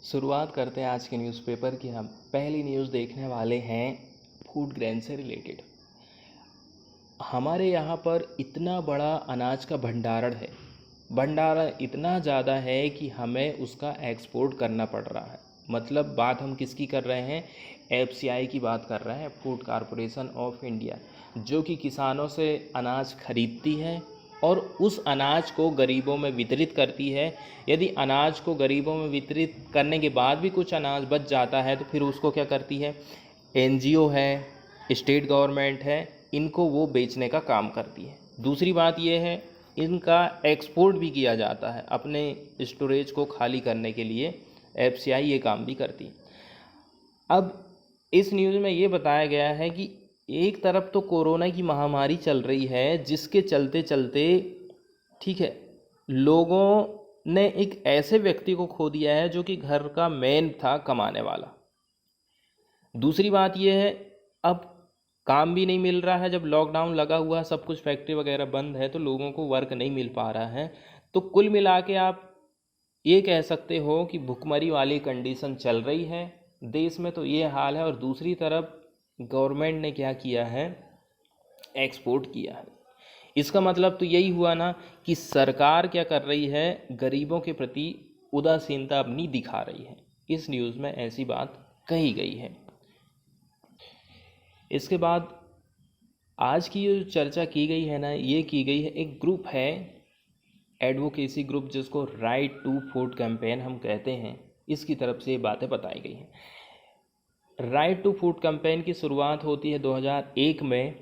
शुरुआत करते हैं आज के न्यूज़पेपर की। हम पहली न्यूज़ देखने वाले हैं फूड ग्रेन से रिलेटेड। हमारे यहाँ पर इतना बड़ा अनाज का भंडारण इतना ज़्यादा है कि हमें उसका एक्सपोर्ट करना पड़ रहा है। मतलब बात हम किसकी कर रहे हैं? एफसीआई की बात कर रहे हैं, फूड कॉरपोरेशन ऑफ इंडिया, जो कि किसानों से अनाज खरीदती है और उस अनाज को गरीबों में वितरित करती है। यदि अनाज को गरीबों में वितरित करने के बाद भी कुछ अनाज बच जाता है तो फिर उसको क्या करती है? एनजीओ है, स्टेट गवर्नमेंट है, इनको वो बेचने का काम करती है। दूसरी बात ये है, इनका एक्सपोर्ट भी किया जाता है अपने स्टोरेज को खाली करने के लिए। एफसीआई ये काम भी करती है। अब इस न्यूज़ में ये बताया गया है कि एक तरफ तो कोरोना की महामारी चल रही है, जिसके चलते चलते ठीक है, लोगों ने एक ऐसे व्यक्ति को खो दिया है जो कि घर का मेन था कमाने वाला। दूसरी बात यह है, अब काम भी नहीं मिल रहा है। जब लॉकडाउन लगा हुआ है, सब कुछ फैक्ट्री वगैरह बंद है, तो लोगों को वर्क नहीं मिल पा रहा है। तो कुल मिला के आप ये कह सकते हो कि भुखमरी वाली कंडीशन चल रही है देश में, तो ये हाल है। और दूसरी तरफ गवर्नमेंट ने क्या किया है? एक्सपोर्ट किया है। इसका मतलब तो यही हुआ ना कि सरकार क्या कर रही है? गरीबों के प्रति उदासीनता अपनी दिखा रही है। इस न्यूज़ में ऐसी बात कही गई है। इसके बाद आज की जो चर्चा की गई है ना, ये की गई है, एक ग्रुप है एडवोकेसी ग्रुप, जिसको राइट टू फूड कैंपेन हम कहते हैं, इसकी तरफ से ये बातें बताई गई हैं। राइट टू फूड कैंपेन की शुरुआत होती है 2001 में।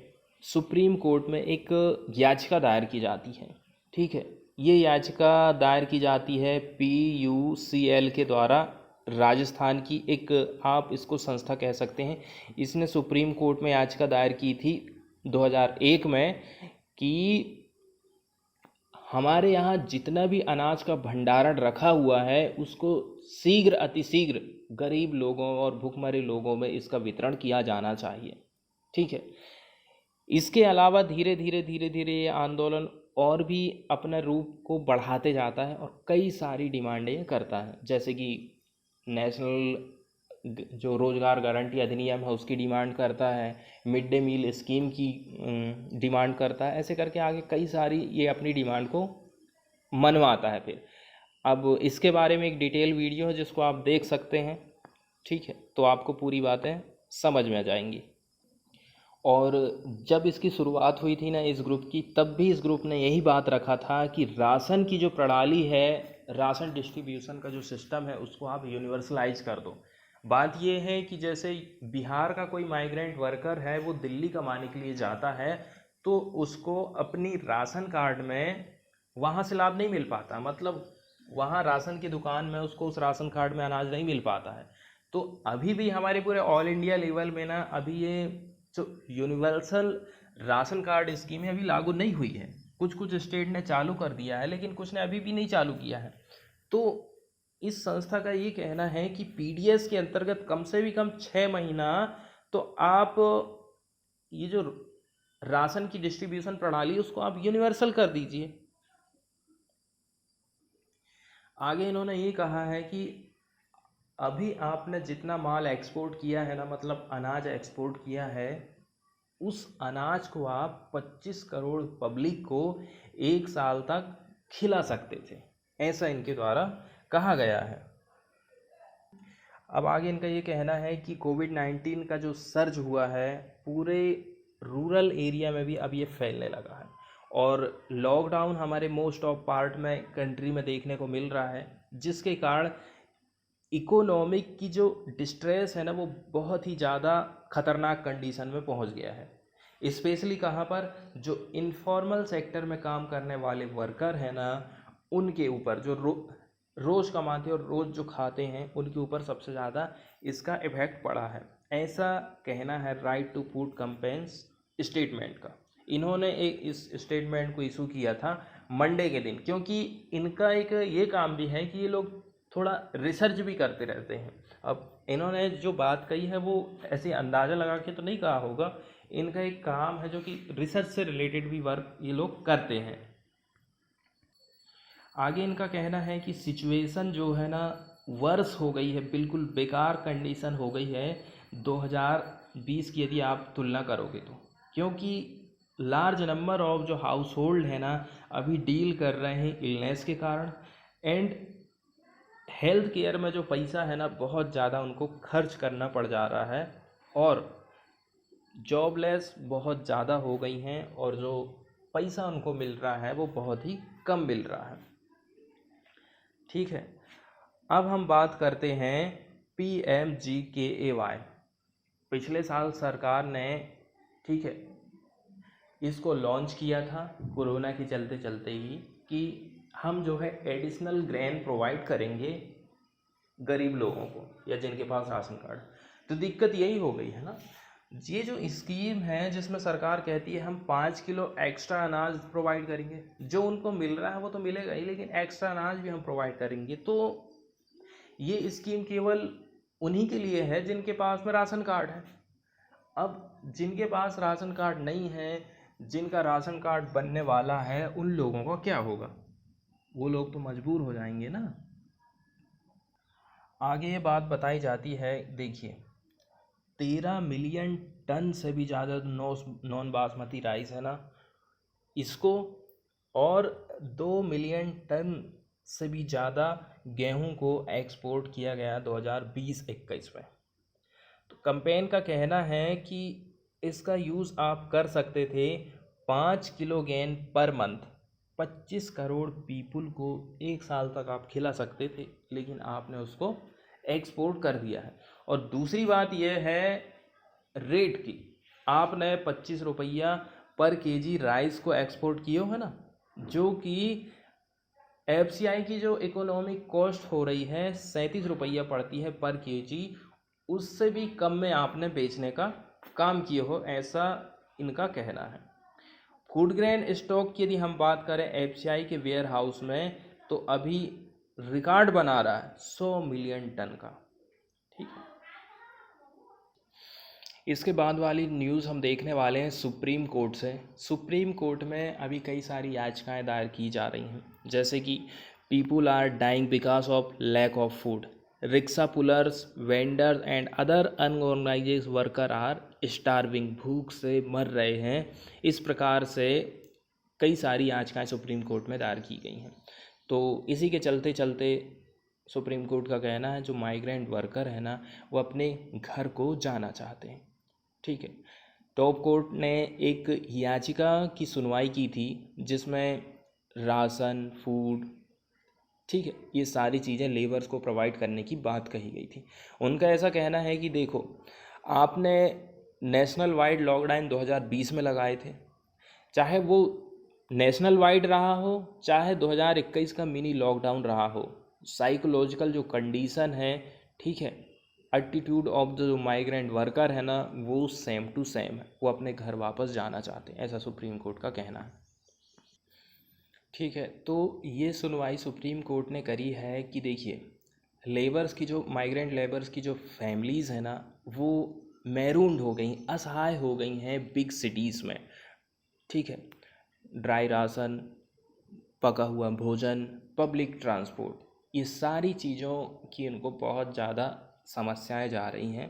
सुप्रीम कोर्ट में एक याचिका दायर की जाती है। ठीक है, ये याचिका दायर की जाती है PUCL के द्वारा। राजस्थान की एक, आप इसको संस्था कह सकते हैं। इसने सुप्रीम कोर्ट में याचिका दायर की थी 2001 में कि हमारे यहाँ जितना भी अनाज का भंडारण रखा हुआ है उसको शीघ्र अतिशीघ्र गरीब लोगों और भूखमरे लोगों में इसका वितरण किया जाना चाहिए। ठीक है, इसके अलावा धीरे धीरे ये आंदोलन और भी अपना रूप को बढ़ाते जाता है और कई सारी डिमांडें करता है, जैसे कि नेशनल जो रोज़गार गारंटी अधिनियम है उसकी डिमांड करता है, मिड डे मील स्कीम की डिमांड करता है। ऐसे करके आगे कई सारी ये अपनी डिमांड को मनवाता है। फिर अब इसके बारे में एक डिटेल वीडियो है जिसको आप देख सकते हैं। ठीक है, तो आपको पूरी बातें समझ में आ जाएंगी। और जब इसकी शुरुआत हुई थी ना इस ग्रुप की, तब भी इस ग्रुप ने यही बात रखा था कि राशन की जो प्रणाली है, राशन डिस्ट्रीब्यूशन का जो सिस्टम है, उसको आप यूनिवर्सलाइज कर दो। बात यह है कि जैसे बिहार का कोई माइग्रेंट वर्कर है, वो दिल्ली कमाने के लिए जाता है, तो उसको अपनी राशन कार्ड में वहाँ से लाभ नहीं मिल पाता। मतलब वहाँ राशन की दुकान में उसको उस राशन कार्ड में अनाज नहीं मिल पाता है। तो अभी भी हमारे पूरे ऑल इंडिया लेवल में ना, अभी ये जो यूनिवर्सल राशन कार्ड स्कीम है अभी लागू नहीं हुई है। कुछ कुछ स्टेट ने चालू कर दिया है, लेकिन कुछ ने अभी भी नहीं चालू किया है। तो इस संस्था का ये कहना है कि PDS के अंतर्गत कम से भी कम 6 महीना तो आप ये जो राशन की डिस्ट्रीब्यूशन प्रणाली उसको आप यूनिवर्सल कर दीजिए। आगे इन्होंने ये कहा है कि अभी आपने जितना माल एक्सपोर्ट किया है ना, मतलब अनाज एक्सपोर्ट किया है, उस अनाज को आप 25 करोड़ पब्लिक को 1 साल तक खिला सकते थे, ऐसा इनके द्वारा कहा गया है। अब आगे इनका ये कहना है कि कोविड-19 का जो सर्ज हुआ है, पूरे रूरल एरिया में भी अब ये फैलने लगा है। और लॉकडाउन हमारे मोस्ट ऑफ पार्ट में कंट्री में देखने को मिल रहा है, जिसके कारण इकोनॉमिक की जो डिस्ट्रेस है ना, वो बहुत ही ज़्यादा ख़तरनाक कंडीशन में पहुंच गया है। स्पेशली कहाँ पर? जो इनफॉर्मल सेक्टर में काम करने वाले वर्कर हैं ना, उनके ऊपर, जो रोज़ कमाते और रोज़ जो खाते हैं, उनके ऊपर सबसे ज़्यादा इसका इफेक्ट पड़ा है। ऐसा कहना है right to food campaigns statement का। इन्होंने एक इस स्टेटमेंट को इशू किया था मंडे के दिन, क्योंकि इनका एक ये काम भी है कि ये लोग थोड़ा रिसर्च भी करते रहते हैं। अब इन्होंने जो बात कही है वो ऐसे अंदाज़ा लगा के तो नहीं कहा होगा, इनका एक काम है जो कि रिसर्च से रिलेटेड भी वर्क ये लोग करते हैं। आगे इनका कहना है कि सिचुएशन जो है ना वर्स हो गई है, बिल्कुल बेकार कंडीशन हो गई है 2020 की यदि आप तुलना करोगे तो, क्योंकि लार्ज नंबर ऑफ जो हाउस होल्ड है ना अभी डील कर रहे हैं इलनेस के कारण, एंड हेल्थ केयर में जो पैसा है ना बहुत ज़्यादा उनको खर्च करना पड़ जा रहा है, और जॉबलेस बहुत ज़्यादा हो गई हैं, और जो पैसा उनको मिल रहा है वो बहुत ही कम मिल रहा है। ठीक है, अब हम बात करते हैं PMGKAY। पिछले साल सरकार ने, ठीक है, इसको लॉन्च किया था कोरोना के चलते चलते ही, कि हम जो है एडिशनल ग्रेन प्रोवाइड करेंगे गरीब लोगों को या जिनके पास राशन कार्ड। तो दिक्कत यही हो गई है ना, ये जो स्कीम है जिसमें सरकार कहती है हम 5 किलो एक्स्ट्रा अनाज प्रोवाइड करेंगे, जो उनको मिल रहा है वो तो मिलेगा ही, लेकिन एक्स्ट्रा अनाज भी हम प्रोवाइड करेंगे। तो ये स्कीम केवल उन्हीं के लिए है जिनके पास में राशन कार्ड है। अब जिनके पास राशन कार्ड नहीं है, जिनका राशन कार्ड बनने वाला है, उन लोगों का क्या होगा? वो लोग तो मजबूर हो जाएंगे ना। आगे ये बात बताई जाती है, देखिए 13 मिलियन टन से भी ज़्यादा नॉन बासमती राइस है ना इसको, और 2 मिलियन टन से भी ज़्यादा गेहूं को एक्सपोर्ट किया गया 2020-21 में। तो कंपेन का कहना है कि इसका यूज़ आप कर सकते थे 5 kilo gain per month, 25 crore people को एक साल तक आप खिला सकते थे, लेकिन आपने उसको एक्सपोर्ट कर दिया है। और दूसरी बात यह है रेट की, आपने 25 रुपया पर केजी राइस को एक्सपोर्ट किए हो ना, जो कि FCI की जो इकोनॉमिक कॉस्ट हो रही है 37 रुपया पड़ती है पर केजी, उससे भी कम में आपने बेचने का काम किए हो, ऐसा इनका कहना है। फूड ग्रेन स्टॉक की यदि हम बात करें FCI के वेयर हाउस में, तो अभी रिकॉर्ड बना रहा है 100 मिलियन टन का। ठीक है, इसके बाद वाली न्यूज़ हम देखने वाले हैं सुप्रीम कोर्ट से। सुप्रीम कोर्ट में अभी कई सारी याचिकाएं दायर की जा रही हैं, जैसे कि people are dying because of lack of food, rickshaw pullers, vendors and other unorganised worker are starving, भूख से मर रहे हैं। इस प्रकार से कई सारी याचिकाएं सुप्रीम कोर्ट में दायर की गई हैं। तो इसी के चलते चलते सुप्रीम कोर्ट का कहना है जो माइग्रेंट वर्कर है ना वो अपने घर को जाना चाहते हैं। ठीक है, टॉप कोर्ट ने एक याचिका की सुनवाई की थी जिसमें राशन, फूड, ठीक है, ये सारी चीज़ें लेबर्स को प्रोवाइड करने की बात कही गई थी। उनका ऐसा कहना है कि देखो, आपने नेशनल वाइड लॉकडाउन 2020 में लगाए थे, चाहे वो नेशनल वाइड रहा हो चाहे 2021 का मिनी लॉकडाउन रहा हो, साइकोलॉजिकल जो कंडीशन है, ठीक है, एटीट्यूड ऑफ द जो माइग्रेंट वर्कर है ना वो सेम टू सेम है, वो अपने घर वापस जाना चाहते हैं, ऐसा सुप्रीम कोर्ट का कहना है। ठीक है, तो ये सुनवाई सुप्रीम कोर्ट ने करी है कि देखिए लेबर्स की जो माइग्रेंट लेबर्स की जो फैमिलीज़ है ना वो मैरूंड हो गई, असहाय हो गई हैं बिग सिटीज़ में। ठीक है, ड्राई राशन, पका हुआ भोजन, पब्लिक ट्रांसपोर्ट, ये सारी चीज़ों की उनको बहुत ज़्यादा समस्याएं जा रही हैं।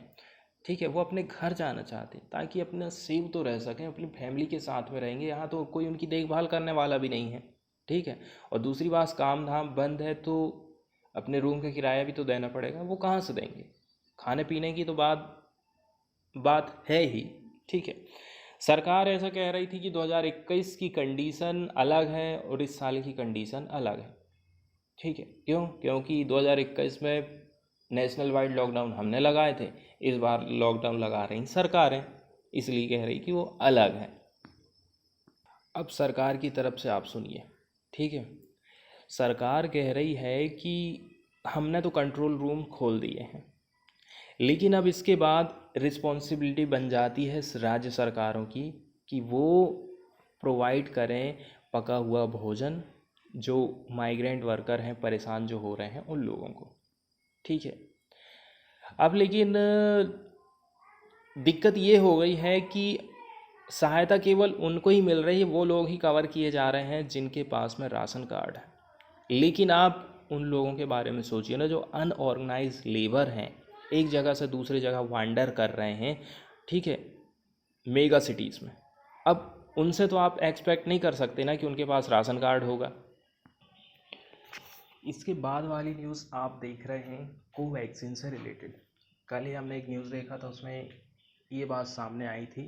ठीक है, वो अपने घर जाना चाहते हैं ताकि अपना सेव तो रह सकें, अपनी फैमिली के साथ में रहेंगे, यहाँ तो कोई उनकी देखभाल करने वाला भी नहीं है। ठीक है, और दूसरी बात काम धाम बंद है तो अपने रूम का किराया भी तो देना पड़ेगा, वो कहाँ से देंगे? खाने पीने की तो बात है ही। ठीक है, सरकार ऐसा कह रही थी कि 2021 की कंडीशन अलग है और इस साल की कंडीशन अलग है। ठीक है, क्यों? क्योंकि 2021 में नेशनल वाइड लॉकडाउन हमने लगाए थे, इस बार लॉकडाउन लगा रही सरकारें, इसलिए कह रही कि वो अलग है। अब सरकार की तरफ से आप सुनिए। ठीक है, सरकार कह रही है कि हमने तो कंट्रोल रूम खोल दिए हैं, लेकिन अब इसके बाद रिस्पॉन्सिबिलिटी बन जाती है राज्य सरकारों की कि वो प्रोवाइड करें पका हुआ भोजन जो माइग्रेंट वर्कर हैं, परेशान जो हो रहे हैं उन लोगों को। ठीक है, अब लेकिन दिक्कत ये हो गई है कि सहायता केवल उनको ही मिल रही है, वो लोग ही कवर किए जा रहे हैं जिनके पास में राशन कार्ड है। लेकिन आप उन लोगों के बारे में सोचिए ना जो अनऑर्गेनाइज लेबर हैं, एक जगह से दूसरी जगह वांडर कर रहे हैं, ठीक है, मेगा सिटीज़ में। अब उनसे तो आप एक्सपेक्ट नहीं कर सकते ना कि उनके पास राशन कार्ड होगा। इसके बाद वाली न्यूज़ आप देख रहे हैं कोवैक्सीन से रिलेटेड। कल ही हमने एक न्यूज़ देखा था, उसमें ये बात सामने आई थी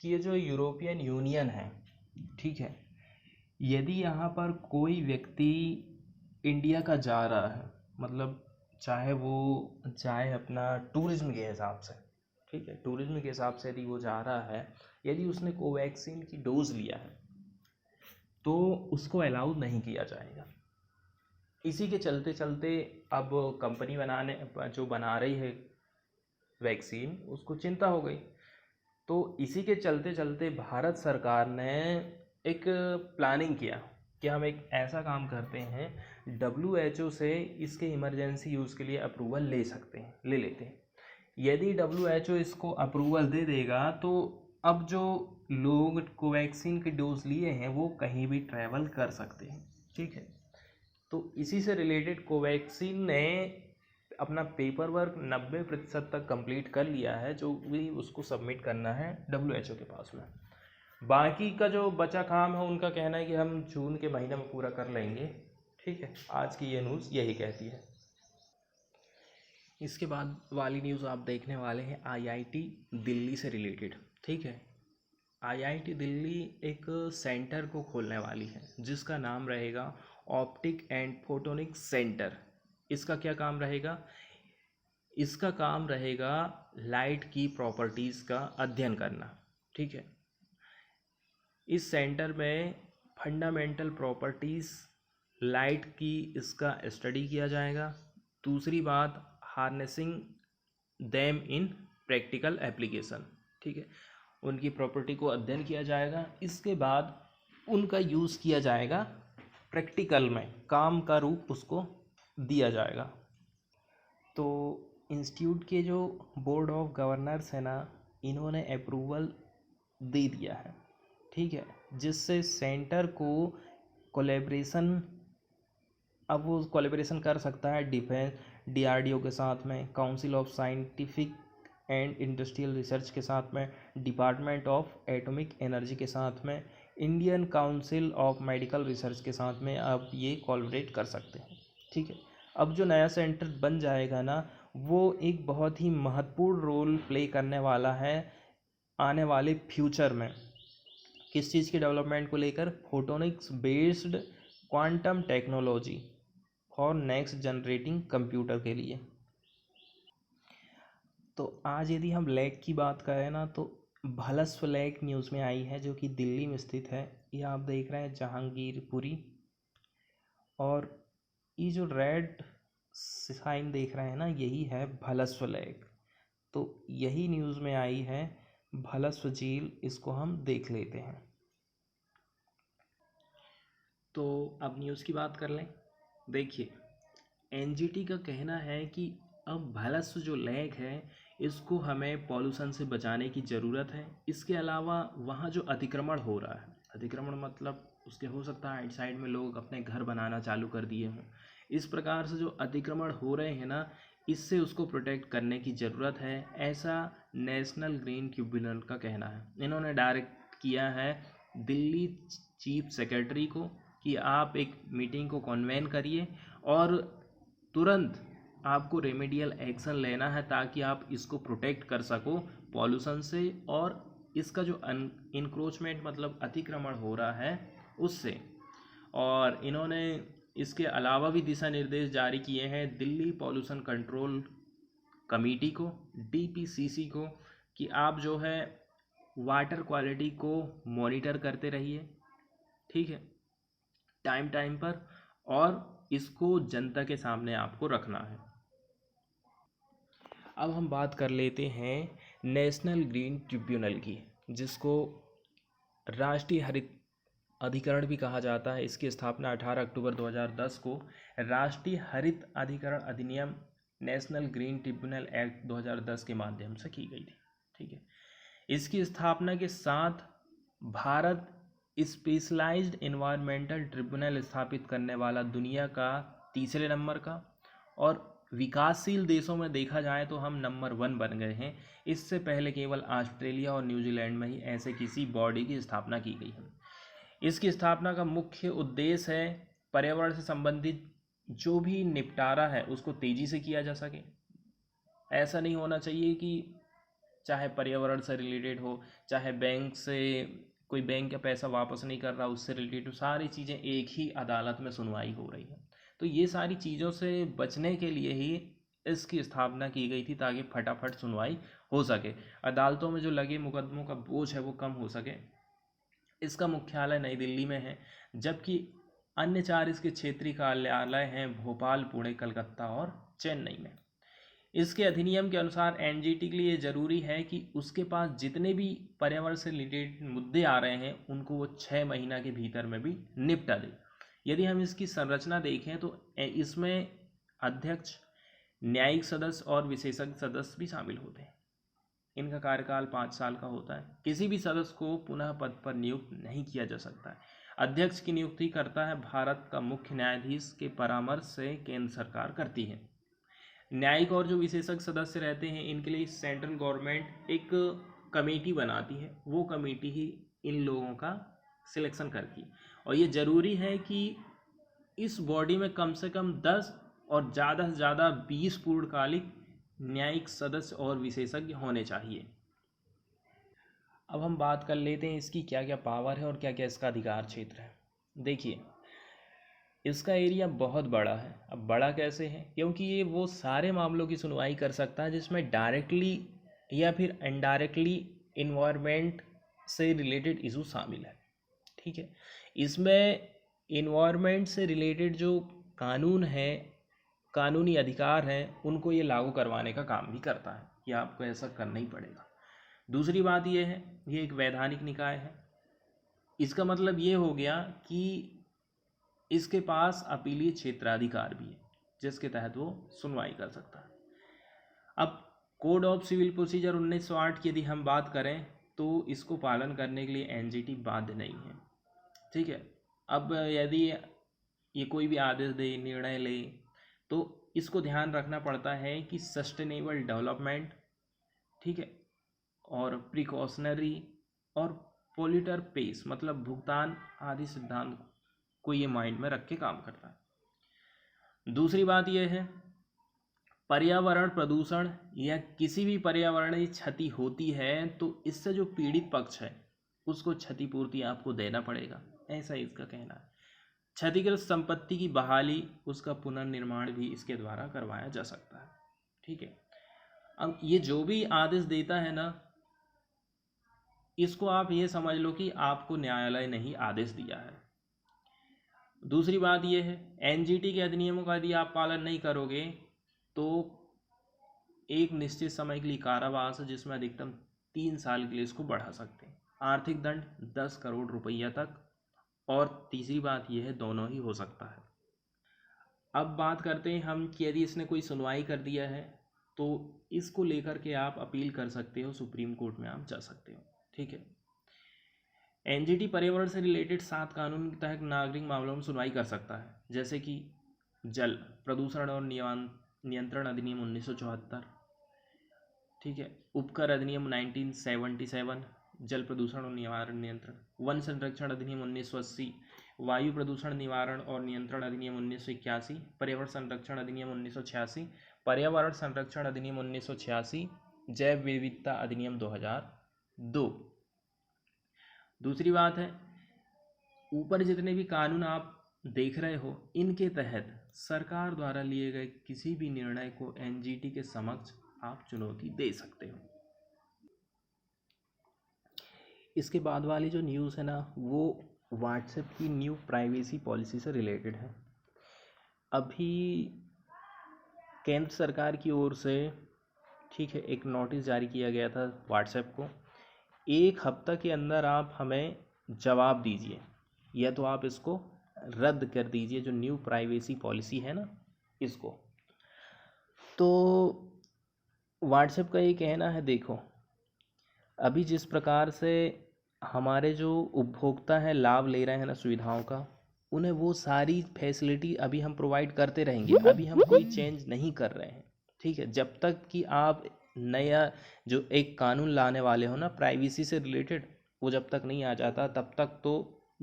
कि ये जो यूरोपियन यूनियन है, ठीक है, यदि यहाँ पर कोई व्यक्ति इंडिया का जा रहा है, मतलब चाहे वो जाए अपना टूरिज्म के हिसाब से, ठीक है, टूरिज्म के हिसाब से यदि वो जा रहा है, यदि उसने कोवैक्सीन की डोज लिया है तो उसको अलाउ नहीं किया जाएगा। इसी के चलते चलते अब कंपनी जो बना रही है वैक्सीन, उसको चिंता हो गई। तो इसी के चलते चलते भारत सरकार ने एक प्लानिंग किया कि हम एक ऐसा काम करते हैं, WHO से इसके इमरजेंसी यूज़ के लिए अप्रूवल ले लेते हैं। यदि WHO इसको अप्रूवल दे देगा तो अब जो लोग कोवैक्सीन की डोज लिए हैं वो कहीं भी ट्रैवल कर सकते हैं, ठीक है। तो इसी से रिलेटेड कोवैक्सीन ने अपना पेपर वर्क 90% तक कंप्लीट कर लिया है, जो भी उसको सबमिट करना है WHO के पास में। बाकी का जो बचा काम है, उनका कहना है कि हम जून के महीने में पूरा कर लेंगे, ठीक है। आज की ये न्यूज़ यही कहती है। इसके बाद वाली न्यूज़ आप देखने वाले हैं IIT दिल्ली से रिलेटेड, ठीक है। IIT दिल्ली एक सेंटर को खोलने वाली है जिसका नाम रहेगा ऑप्टिक एंड फोटोनिक सेंटर। इसका क्या काम रहेगा? इसका काम रहेगा लाइट की प्रॉपर्टीज़ का अध्ययन करना, ठीक है। इस सेंटर में फंडामेंटल प्रॉपर्टीज़ लाइट की इसका स्टडी किया जाएगा। दूसरी बात, harnessing them in practical application, ठीक है, उनकी प्रॉपर्टी को अध्ययन किया जाएगा। इसके बाद उनका यूज़ किया जाएगा प्रैक्टिकल में, काम का रूप उसको दिया जाएगा। तो इंस्टीट्यूट के जो बोर्ड ऑफ गवर्नर्स है ना, इन्होंने अप्रूवल दे दिया है, ठीक है, जिससे सेंटर को कोलैबोरेशन, अब वो कोलैबोरेशन कर सकता है डिफेंस DRDO के साथ में, council of scientific and industrial research के साथ में, डिपार्टमेंट ऑफ एटॉमिक एनर्जी के साथ में, Indian council of medical research के साथ में अब ये कोलैबोरेट कर सकते हैं, ठीक है। अब जो नया सेंटर बन जाएगा ना, वो एक बहुत ही महत्वपूर्ण रोल प्ले करने वाला है आने वाले फ्यूचर में। किस चीज़ की डेवलपमेंट को लेकर? Photonics based quantum technology for next generating computer के लिए। तो आज यदि हम लैक की बात करें ना, तो भलस्व लैक न्यूज़ में आई है, जो कि दिल्ली में स्थित है। ये आप देख रहे हैं जहांगीरपुरी, और ये जो रेड साइन देख रहे हैं ना, यही है भलस्व लैक। तो यही न्यूज़ में आई है भलस्व झील, इसको हम देख लेते हैं। तो अब न्यूज़ की बात कर लें। देखिए, NGT का कहना है कि अब भलस्व जो लेक है, इसको हमें पॉल्यूशन से बचाने की ज़रूरत है। इसके अलावा वहाँ जो अतिक्रमण हो रहा है, अतिक्रमण मतलब उसके हो सकता है साइड में लोग अपने घर बनाना चालू कर दिए हों, इस प्रकार से जो अतिक्रमण हो रहे हैं ना, इससे उसको प्रोटेक्ट करने की ज़रूरत है, ऐसा नेशनल ग्रीन ट्रिब्यूनल का कहना है। इन्होंने डायरेक्ट किया है दिल्ली चीफ सेक्रेटरी को कि आप एक मीटिंग को कन्वेन करिए और तुरंत आपको रेमेडियल एक्शन लेना है, ताकि आप इसको प्रोटेक्ट कर सको पॉल्यूशन से और इसका जो इंक्रोचमेंट मतलब अतिक्रमण हो रहा है उससे। और इन्होंने इसके अलावा भी दिशा निर्देश जारी किए हैं दिल्ली पॉल्यूशन कंट्रोल कमेटी को, DPCC को, कि आप जो है वाटर क्वालिटी को मॉनिटर करते रहिए, ठीक है, टाइम टाइम पर, और इसको जनता के सामने आपको रखना है। अब हम बात कर लेते हैं नेशनल ग्रीन ट्रिब्यूनल की, जिसको राष्ट्रीय हरित अधिकरण भी कहा जाता है। इसकी स्थापना 18 अक्टूबर 2010 को राष्ट्रीय हरित अधिकरण अधिनियम नेशनल ग्रीन ट्रिब्यूनल एक्ट 2010 के माध्यम से की गई थी, ठीक है। इसकी स्थापना के साथ भारत स्पेशलाइज्ड एनवायरमेंटल ट्रिब्यूनल स्थापित करने वाला दुनिया का तीसरे नंबर का, और विकासशील देशों में देखा जाए तो हम नंबर 1 बन गए हैं। इससे पहले केवल ऑस्ट्रेलिया और न्यूजीलैंड में ही ऐसे किसी बॉडी की स्थापना की गई है। इसकी स्थापना का मुख्य उद्देश्य है पर्यावरण से संबंधित जो भी निपटारा है उसको तेज़ी से किया जा सके। ऐसा नहीं होना चाहिए कि चाहे पर्यावरण से रिलेटेड हो, चाहे बैंक से कोई बैंक का पैसा वापस नहीं कर रहा उससे रिलेटेड हो, सारी चीज़ें एक ही अदालत में सुनवाई हो रही है। तो ये सारी चीज़ों से बचने के लिए ही इसकी स्थापना की गई थी, ताकि फटाफट सुनवाई हो सके, अदालतों में जो लगे मुकदमों का बोझ है वो कम हो सके। इसका मुख्यालय नई दिल्ली में है, जबकि अन्य 4 इसके क्षेत्रीय कार्यालय हैं भोपाल, पुणे, कलकत्ता और चेन्नई में। इसके अधिनियम के अनुसार एनजीटी के लिए ज़रूरी है कि उसके पास जितने भी पर्यावरण से रिलेटेड मुद्दे आ रहे हैं उनको वो 6 महीना के भीतर में भी निपटा दे। यदि हम इसकी संरचना देखें तो इसमें अध्यक्ष, न्यायिक सदस्य और विशेषज्ञ सदस्य भी शामिल होते हैं। इनका कार्यकाल 5 साल का होता है। किसी भी सदस्य को पुनः पद पर नियुक्त नहीं किया जा सकता है। अध्यक्ष की नियुक्ति करता है भारत का मुख्य न्यायाधीश के परामर्श से केंद्र सरकार करती है। न्यायिक और जो विशेषज्ञ सदस्य रहते हैं इनके लिए सेंट्रल गवर्नमेंट एक कमेटी बनाती है, वो कमेटी ही इन लोगों का सिलेक्शन करती है। और ये ज़रूरी है कि इस बॉडी में कम से कम 10 और ज़्यादा से ज़्यादा 20 पूर्णकालिक न्यायिक सदस्य और विशेषज्ञ होने चाहिए। अब हम बात कर लेते हैं इसकी क्या क्या पावर है और क्या क्या इसका अधिकार क्षेत्र है। देखिए, इसका एरिया बहुत बड़ा है। अब बड़ा कैसे है? क्योंकि ये वो सारे मामलों की सुनवाई कर सकता है जिसमें डायरेक्टली या फिर इनडायरेक्टली इन्वायरमेंट से रिलेटेड इशू शामिल है। ठीक है, इसमें इन्वायरमेंट से रिलेटेड जो कानून है, कानूनी अधिकार हैं, उनको ये लागू करवाने का काम भी करता है कि आपको ऐसा करना ही पड़ेगा। दूसरी बात ये है, ये एक वैधानिक निकाय है। इसका मतलब ये हो गया कि इसके पास अपीलीय क्षेत्राधिकार भी है, जिसके तहत वो सुनवाई कर सकता है। अब कोड ऑफ सिविल प्रोसीजर 1908 की यदि हम बात करें तो इसको पालन करने के लिए एनजीटी बाध्य नहीं है। ठीक है, अब यदि ये कोई भी आदेश दे, निर्णय ले, तो इसको ध्यान रखना पड़ता है कि सस्टेनेबल डेवलपमेंट, ठीक है, और प्रिकॉशनरी और पोल्यूटर पेस मतलब भुगतान आदि सिद्धांत को ये माइंड में रख के काम करता है। दूसरी बात यह है, पर्यावरण प्रदूषण या किसी भी पर्यावरणीय क्षति होती है तो इससे जो पीड़ित पक्ष है उसको क्षतिपूर्ति आपको देना पड़ेगा, ऐसा इसका कहना है। क्षतिग्रस्त संपत्ति की बहाली, उसका पुनर्निर्माण भी इसके द्वारा करवाया जा सकता है। ठीक है, अब ये जो भी आदेश देता है ना, इसको आप ये समझ लो कि आपको न्यायालय ने ही आदेश दिया है। दूसरी बात यह है, एनजीटी के अधिनियमों का यदि आप पालन नहीं करोगे तो एक निश्चित समय के लिए कारावास, जिसमें अधिकतम 3 साल के लिए इसको बढ़ा सकते हैं। आर्थिक दंड 10 करोड़ रुपया तक, और तीसरी बात यह है दोनों ही हो सकता है। अब बात करते हैं हम कि यदि इसने कोई सुनवाई कर दिया है तो इसको लेकर के आप अपील कर सकते हो, सुप्रीम कोर्ट में आप जा सकते हो। ठीक है, एनजीटी पर्यावरण से रिलेटेड 7 कानून के तहत नागरिक मामलों में सुनवाई कर सकता है, जैसे कि जल प्रदूषण और नियंत्रण अधिनियम 1974, ठीक है, उपकर अधिनियम 1977, जल प्रदूषण और निवारण नियंत्रण, वन संरक्षण अधिनियम 1980, वायु प्रदूषण निवारण और नियंत्रण अधिनियम 1981, पर्यावरण संरक्षण अधिनियम 1986, पर्यावरण संरक्षण अधिनियम 1986, जैव विविधता अधिनियम 2002। दूसरी बात है, ऊपर जितने भी कानून आप देख रहे हो इनके तहत सरकार द्वारा लिए गए किसी भी निर्णय को एनजीटी के समक्ष आप चुनौती दे सकते हो। इसके बाद वाली जो न्यूज़ है ना, वो व्हाट्सएप की न्यू प्राइवेसी पॉलिसी से रिलेटेड है। अभी केंद्र सरकार की ओर से, ठीक है, एक नोटिस जारी किया गया था व्हाट्सएप को, 1 हफ्ता के अंदर आप हमें जवाब दीजिए या तो आप इसको रद्द कर दीजिए, जो न्यू प्राइवेसी पॉलिसी है ना इसको। तो व्हाट्सएप का ये कहना है, देखो अभी जिस प्रकार से हमारे जो उपभोक्ता हैं लाभ ले रहे हैं ना सुविधाओं का, उन्हें वो सारी फैसिलिटी अभी हम प्रोवाइड करते रहेंगे, अभी हम कोई चेंज नहीं कर रहे हैं। ठीक है, जब तक कि आप नया जो एक कानून लाने वाले हो ना प्राइवेसी से रिलेटेड, वो जब तक नहीं आ जाता तब तक तो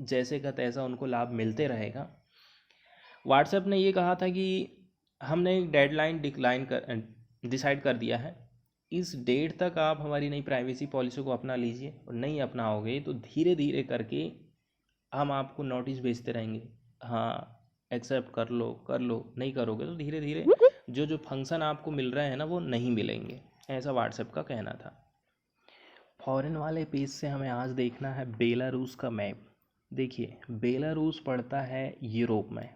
जैसे का तैसा उनको लाभ मिलते रहेगा। व्हाट्सएप ने ये कहा था कि हमने एक डेडलाइन डिसाइड कर दिया है, इस डेट तक आप हमारी नई प्राइवेसी पॉलिसी को अपना लीजिए, और नहीं अपनाओगे तो धीरे धीरे करके हम आपको नोटिस भेजते रहेंगे। हाँ, एक्सेप्ट कर लो, नहीं करोगे तो धीरे धीरे जो जो फंक्शन आपको मिल रहे हैं ना वो नहीं मिलेंगे, ऐसा व्हाट्सएप का कहना था। फॉरेन वाले पेज से हमें आज देखना है बेलारूस का मैप। देखिए, बेलारूस पड़ता है यूरोप में।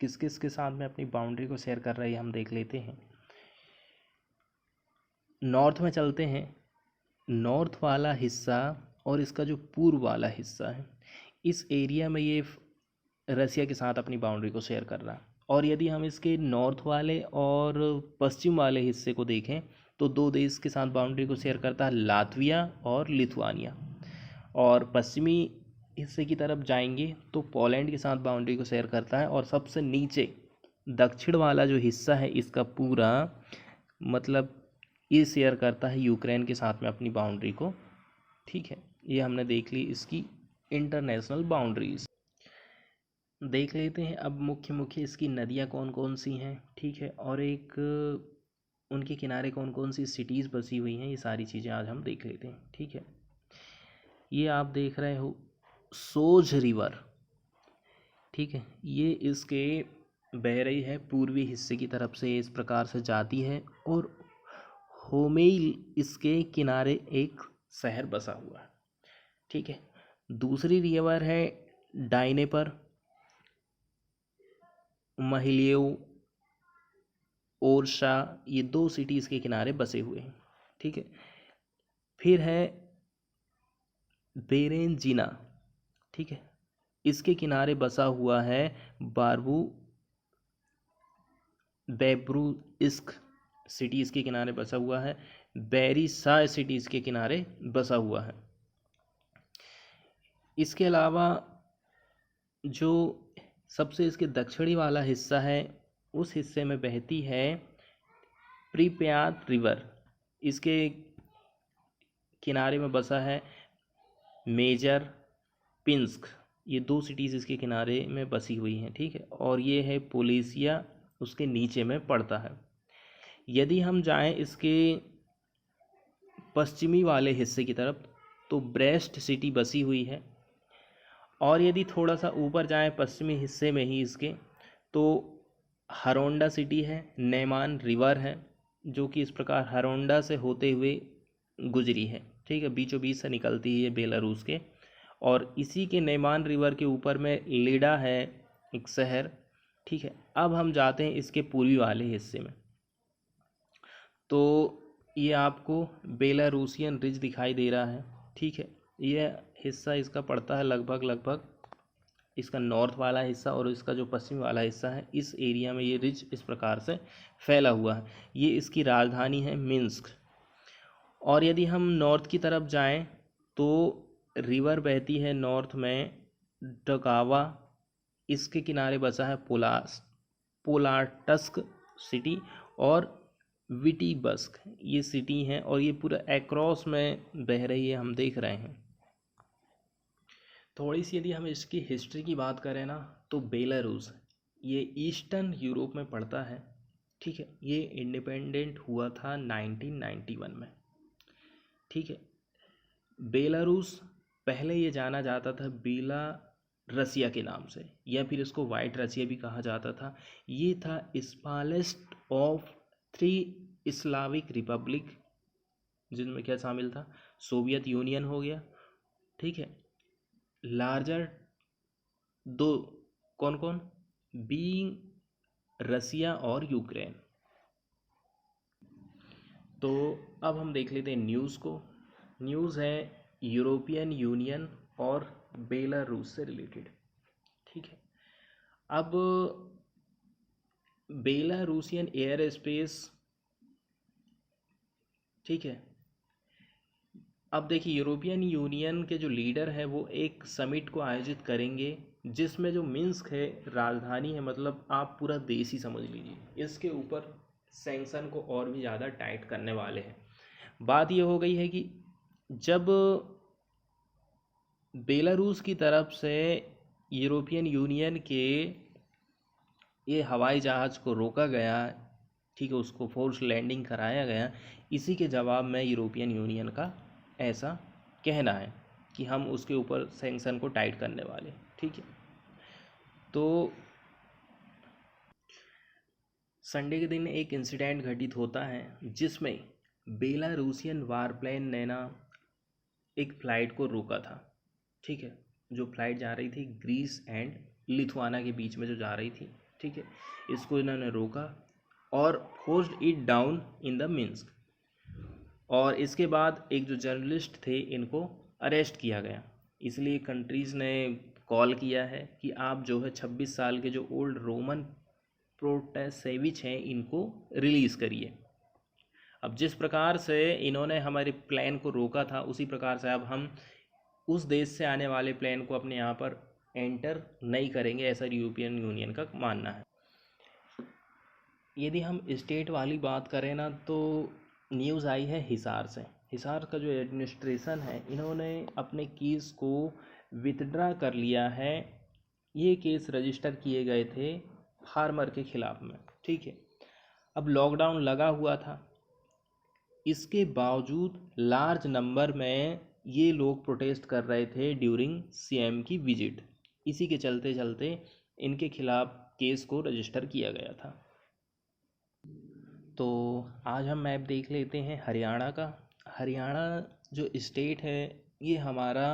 किस किस के साथ में अपनी बाउंड्री को शेयर कर रही है हम देख लेते हैं। नॉर्थ में चलते हैं, नॉर्थ वाला हिस्सा और इसका जो पूर्व वाला हिस्सा है, इस एरिया में ये रसिया के साथ अपनी बाउंड्री को शेयर कर रहा है। और यदि हम इसके नॉर्थ वाले और पश्चिम वाले हिस्से को देखें तो दो देश के साथ बाउंड्री को शेयर करता है, लातविया और लिथुआनिया। और पश्चिमी हिस्से की तरफ जाएंगे तो पोलैंड के साथ बाउंड्री को शेयर करता है। और सबसे नीचे दक्षिण वाला जो हिस्सा है इसका पूरा मतलब ये शेयर करता है यूक्रेन के साथ में अपनी बाउंड्री को। ठीक है, ये हमने देख ली इसकी इंटरनेशनल बाउंड्रीज। देख लेते हैं अब मुख्य मुख्य इसकी नदियाँ कौन कौन सी हैं। ठीक है, और एक उनके किनारे कौन कौन सी सिटीज़ बसी हुई हैं, ये सारी चीज़ें आज हम देख लेते हैं। ठीक है, ये आप देख रहे हो सोज रिवर। ठीक है, ये इसके बह रही है पूर्वी हिस्से की तरफ से, इस प्रकार से जाती है और होमेल इसके किनारे एक शहर बसा हुआ है। ठीक है, दूसरी रिवर है डाइनेपर, महिलियो, ओरछा, ये दो सिटीज़ के किनारे बसे हुए हैं। ठीक है, फिर है बेरेंजिना। ठीक है, इसके किनारे बसा हुआ है बारबू बेब्रुइस्क सिटी इसके किनारे बसा हुआ है, बेरिसा सिटी इसके किनारे बसा हुआ है। इसके अलावा जो सबसे इसके दक्षिणी वाला हिस्सा है उस हिस्से में बहती है प्रीप्यात रिवर, इसके किनारे में बसा है मेजर पिंस्क, ये दो सिटीज़ इसके किनारे में बसी हुई हैं। ठीक है, और ये है पोलेसिया उसके नीचे में पड़ता है। यदि हम जाएं इसके पश्चिमी वाले हिस्से की तरफ तो ब्रेस्ट सिटी बसी हुई है। और यदि थोड़ा सा ऊपर जाएं पश्चिमी हिस्से में ही इसके तो हरोंडा सिटी है, नैमान रिवर है जो कि इस प्रकार हरोंडा से होते हुए गुजरी है। ठीक है, बीचों बीच से निकलती है ये बेलारूस के। और इसी के नैमान रिवर के ऊपर में लेडा है एक शहर। ठीक है, अब हम जाते हैं इसके पूर्वी वाले हिस्से में, तो ये आपको बेलारूसियन रिज दिखाई दे रहा है। ठीक है, यह हिस्सा इसका पड़ता है लगभग इसका नॉर्थ वाला हिस्सा और इसका जो पश्चिमी वाला हिस्सा है, इस एरिया में ये रिज इस प्रकार से फैला हुआ है। ये इसकी राजधानी है मिन्स्क। और यदि हम नॉर्थ की तरफ जाएं तो रिवर बहती है नॉर्थ में डगावा, इसके किनारे बसा है पोलाटस्क सिटी और विटिबस्क, ये सिटी हैं और ये पूरा एक्रॉस में बह रही है, हम देख रहे हैं। थोड़ी सी यदि हम इसकी हिस्ट्री की बात करें ना तो बेलारूस ये ईस्टर्न यूरोप में पड़ता है। ठीक है, ये इंडिपेंडेंट हुआ था 1991 में। ठीक है, बेलारूस पहले ये जाना जाता था बेला रसिया के नाम से, या फिर इसको वाइट रसिया भी कहा जाता था। ये था स्मॉलेस्ट ऑफ 3 स्लाविक रिपब्लिक, जिनमें क्या शामिल था, सोवियत यूनियन हो गया। ठीक है, लार्जर दो कौन कौन, बीइंग रसिया और यूक्रेन। तो अब हम देख लेते हैं न्यूज़ को। न्यूज़ है यूरोपियन यूनियन और बेलारूस से रिलेटेड। ठीक है, अब बेलारूसियन एयर स्पेस, ठीक है, अब देखिए यूरोपियन यूनियन के जो लीडर हैं वो एक समिट को आयोजित करेंगे जिसमें जो मिन्स्क है राजधानी है, मतलब आप पूरा देश ही समझ लीजिए, इसके ऊपर सैंक्शन को और भी ज़्यादा टाइट करने वाले हैं। बात ये हो गई है कि जब बेलारूस की तरफ से यूरोपियन यूनियन के ये हवाई जहाज़ को रोका गया, ठीक है, उसको फोर्स लैंडिंग कराया गया, इसी के जवाब में यूरोपियन यूनियन का ऐसा कहना है कि हम उसके ऊपर सैंक्शन को टाइट करने वाले, ठीक है। तो संडे के दिन एक इंसिडेंट घटित होता है जिसमें बेलारूसियन वारप्लेन ने ना एक फ़्लाइट को रोका था, ठीक है, जो फ्लाइट जा रही थी ग्रीस एंड लिथुआना के बीच में जो जा रही थी, ठीक है, इसको इन्होंने रोका और forced it down in the Minsk. और इसके बाद एक जो जर्नलिस्ट थे इनको अरेस्ट किया गया। इसलिए कंट्रीज़ ने कॉल किया है कि आप जो है 26 साल के जो ओल्ड रोमन प्रोटासेविच हैं इनको रिलीज़ करिए। अब जिस प्रकार से इन्होंने हमारे प्लेन को रोका था उसी प्रकार से अब हम उस देश से आने वाले प्लेन को अपने यहाँ पर एंटर नहीं करेंगे, ऐसा यूरोपियन यूनियन का मानना है। यदि हम स्टेट वाली बात करें ना तो न्यूज़ आई है हिसार से। हिसार का जो एडमिनिस्ट्रेशन है इन्होंने अपने केस को विथड्रा कर लिया है। ये केस रजिस्टर किए गए थे फार्मर के खिलाफ में, ठीक है। अब लॉकडाउन लगा हुआ था, इसके बावजूद लार्ज नंबर में ये लोग प्रोटेस्ट कर रहे थे ड्यूरिंग सीएम की विजिट। इसी के चलते चलते इनके खिलाफ केस को रजिस्टर किया गया था। तो आज हम मैप देख लेते हैं हरियाणा का। हरियाणा जो स्टेट है ये हमारा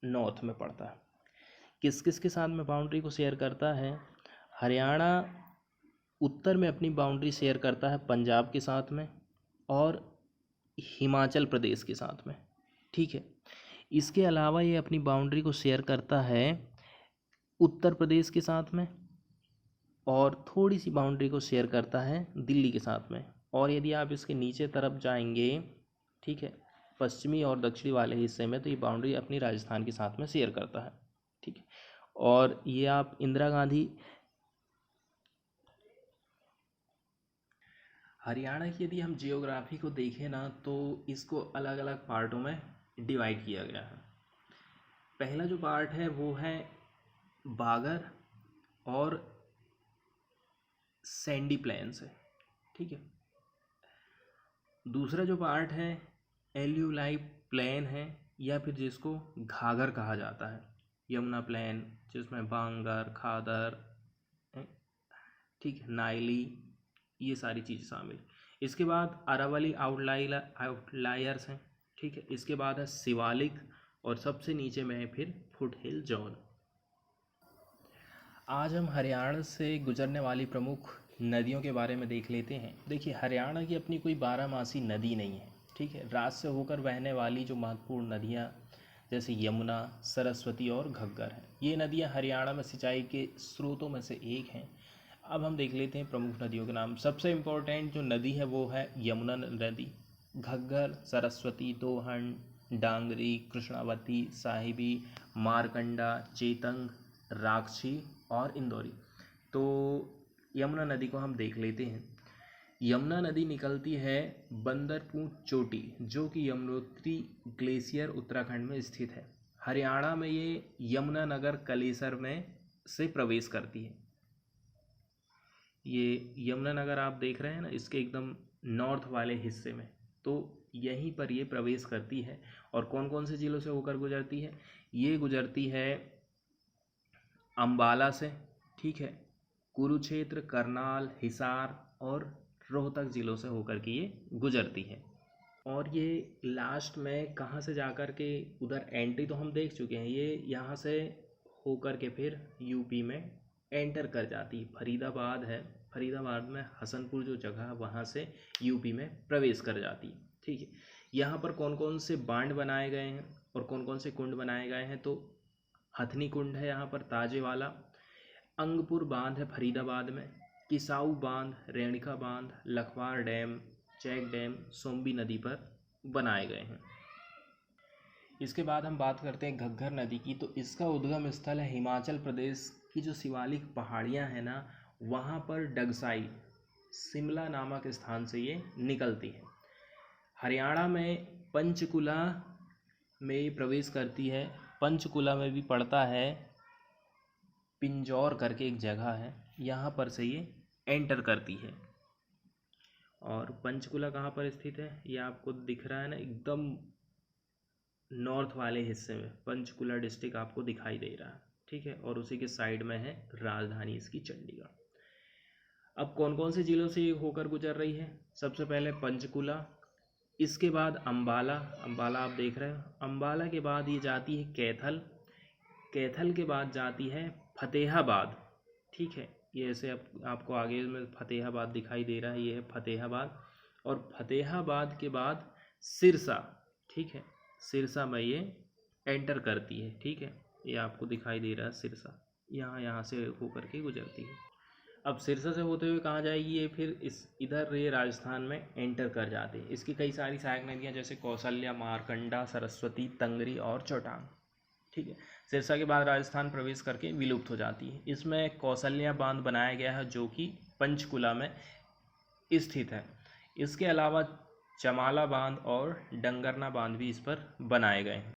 नॉर्थ में पड़ता है। किस किस के साथ में बाउंड्री को शेयर करता है? हरियाणा उत्तर में अपनी बाउंड्री शेयर करता है पंजाब के साथ में और हिमाचल प्रदेश के साथ में, ठीक है। इसके अलावा ये अपनी बाउंड्री को शेयर करता है उत्तर प्रदेश के साथ में और थोड़ी सी बाउंड्री को शेयर करता है दिल्ली के साथ में। और यदि आप इसके नीचे तरफ जाएंगे, ठीक है, पश्चिमी और दक्षिणी वाले हिस्से में, तो ये बाउंड्री अपनी राजस्थान के साथ में शेयर करता है, ठीक है। और ये आप इंदिरा गांधी हरियाणा की यदि हम जियोग्राफी को देखें ना तो इसको अलग अलग पार्टों में डिवाइड किया गया है। पहला जो पार्ट है वो है बागर और सैंडी प्लेन्स है, ठीक है। दूसरा जो पार्ट है एल्यूलाई प्लेन है या फिर जिसको घाघर कहा जाता है, यमुना प्लेन जिसमें बांगर, खादर, ठीक है, नाइली, ये सारी चीज़ शामिल। इसके बाद अरावली आउटलायर्स हैं, ठीक है। इसके बाद है शिवालिक और सबसे नीचे में है फिर फुट हिल जोन। आज हम हरियाणा से गुजरने वाली प्रमुख नदियों के बारे में देख लेते हैं। देखिए हरियाणा की अपनी कोई बारहमासी नदी नहीं है, ठीक है। राज से होकर बहने वाली जो महत्वपूर्ण नदियाँ जैसे यमुना, सरस्वती और घग्गर हैं, ये नदियाँ हरियाणा में सिंचाई के स्रोतों में से एक हैं। अब हम देख लेते हैं प्रमुख नदियों के नाम। सबसे इम्पोर्टेंट जो नदी है वो है यमुना नदी। घग्गर, सरस्वती, दोहन, डांगरी, कृष्णावती, साहिबी, मारकंडा, चेतंग, राक्षी और इंदौरी। तो यमुना नदी को हम देख लेते हैं। यमुना नदी निकलती है बंदरपुर चोटी, जो कि यमुनोत्री ग्लेशियर उत्तराखंड में स्थित है। हरियाणा में ये यमुनानगर कलेसर में से प्रवेश करती है। ये यमुनानगर आप देख रहे हैं ना, इसके एकदम नॉर्थ वाले हिस्से में, तो यहीं पर ये प्रवेश करती है। और कौन कौन से ज़िलों से होकर गुजरती है? ये गुजरती है अंबाला से, ठीक है, कुरुक्षेत्र, करनाल, हिसार और रोहतक ज़िलों से होकर के ये गुजरती है। और ये लास्ट में कहाँ से जाकर के, उधर एंट्री तो हम देख चुके हैं, ये यहाँ से होकर के फिर यूपी में एंटर कर जाती है। फरीदाबाद है, फरीदाबाद में हसनपुर जो जगह है वहाँ से यूपी में प्रवेश कर जाती है, ठीक है। यहाँ पर कौन कौन से बांध बनाए गए हैं और कौन कौन से कुंड बनाए गए हैं? तो हथनी कुंड है यहाँ पर ताजे वाला, अंगपुर बांध है फरीदाबाद में, किसाऊ बांध, रेणिका बांध, लखवार डैम, चैक डैम सोम्बी नदी पर बनाए गए हैं। इसके बाद हम बात करते हैं घग्गर नदी की। तो इसका उद्गम स्थल है हिमाचल प्रदेश की जो शिवालिक पहाड़ियाँ हैं ना, वहाँ पर डगसाई शिमला नामक स्थान से ये निकलती है। हरियाणा में पंचकुला में ये प्रवेश करती है। पंचकुला में भी पड़ता है, पिंजौर करके एक जगह है, यहाँ पर से ये एंटर करती है। और पंचकुला कहाँ पर स्थित है, ये आपको दिख रहा है ना, एकदम नॉर्थ वाले हिस्से में पंचकुला डिस्ट्रिक्ट आपको दिखाई दे रहा है, ठीक है। और उसी के साइड में है राजधानी इसकी चंडीगढ़। अब कौन कौन से ज़िलों से ये होकर गुजर रही है? सबसे पहले पंचकुला, इसके बाद अम्बाला, अम्बाला आप देख रहे हो, अम्बाला के बाद ये जाती है कैथल, कैथल के बाद जाती है फतेहाबाद, ठीक है। ये ऐसे आपको आगे में फतेहाबाद दिखाई दे रहा है, ये है फतेहाबाद। और फतेहाबाद के बाद सिरसा, ठीक है, सिरसा में ये एंटर करती है, ठीक है। ये आपको दिखाई दे रहा है सिरसा, यहाँ से होकर के गुजरती है। अब सिरसा से होते हुए कहाँ जाएगी ये? फिर इस इधर ये राजस्थान में एंटर कर जाते हैं। इसकी कई सारी सहायक नदियाँ जैसे कौशल्या, मारकंडा, सरस्वती, तंगरी और चौटांग, ठीक है। सिरसा के बाद राजस्थान प्रवेश करके विलुप्त हो जाती है। इसमें कौशल्या बांध बनाया गया है जो कि पंचकुला में स्थित है। इसके अलावा चमाला बांध और डंगरना बांध भी इस पर बनाए गए हैं।